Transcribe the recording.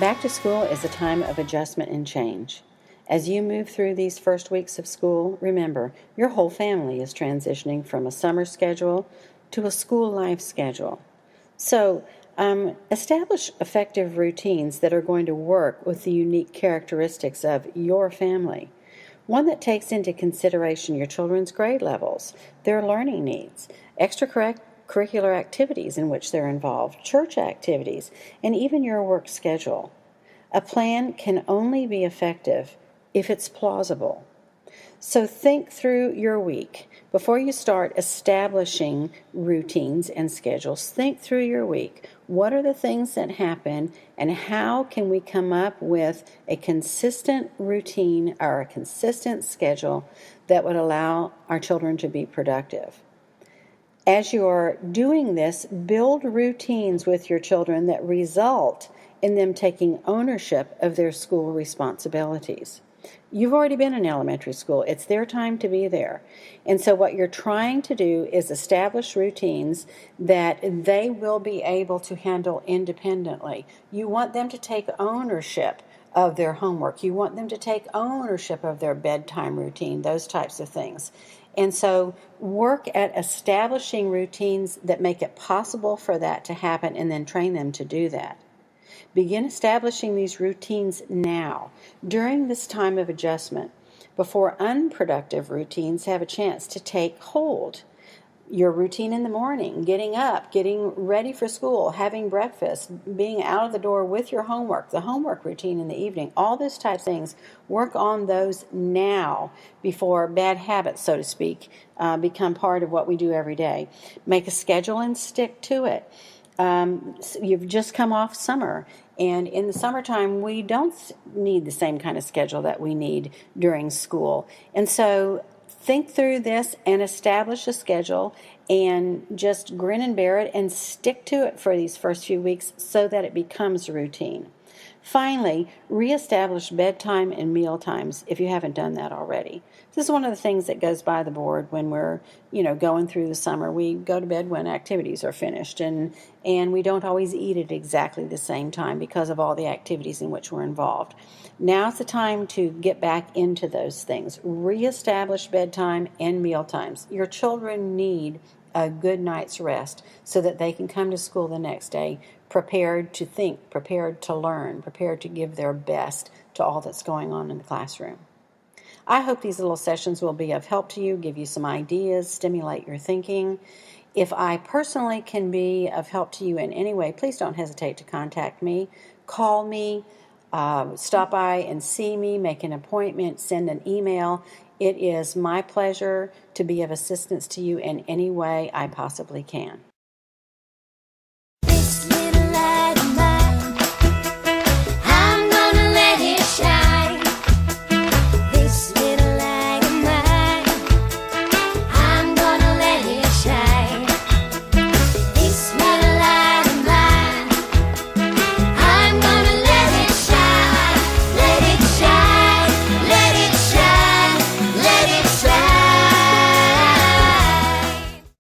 Back to school is a time of adjustment and change. As you move through these first weeks of school, remember, your whole family is transitioning from a summer schedule to a school life schedule. So, establish effective routines that are going to work with the unique characteristics of your family. One that takes into consideration your children's grade levels, their learning needs, extracurricular activities in which they're involved, church activities, and even your work schedule. A plan can only be effective if it's plausible. So think through your week. Before you start establishing routines and schedules, think through your week. What are the things that happen, and how can we come up with a consistent routine or a consistent schedule that would allow our children to be productive? As you're doing this, build routines with your children that result in them taking ownership of their school responsibilities. You've already been in elementary school. It's their time to be there. And so what you're trying to do is establish routines that they will be able to handle independently. You want them to take ownership of their homework. You want them to take ownership of their bedtime routine, those types of things. And so work at establishing routines that make it possible for that to happen, and then train them to do that. Begin establishing these routines now, during this time of adjustment, before unproductive routines have a chance to take hold. Your routine in the morning, getting up, getting ready for school, having breakfast, being out of the door with your homework, the homework routine in the evening, all those types of things, work on those now before bad habits, so to speak, become part of what we do every day. Make a schedule and stick to it. You've just come off summer, and in the summertime we don't need the same kind of schedule that we need during school. And so think through this and establish a schedule, and just grin and bear it and stick to it for these first few weeks so that it becomes routine. Finally, reestablish bedtime and meal times if you haven't done that already. This is one of the things that goes by the board when we're, going through the summer. We go to bed when activities are finished, and we don't always eat at exactly the same time because of all the activities in which we're involved. Now's the time to get back into those things. Reestablish bedtime and meal times. Your children need a good night's rest so that they can come to school the next day prepared to think, prepared to learn, prepared to give their best to all that's going on in the classroom. I hope these little sessions will be of help to you, give you some ideas, stimulate your thinking. If I personally can be of help to you in any way, please don't hesitate to contact me. Call me, stop by and see me, make an appointment, send an email. It is my pleasure to be of assistance to you in any way I possibly can.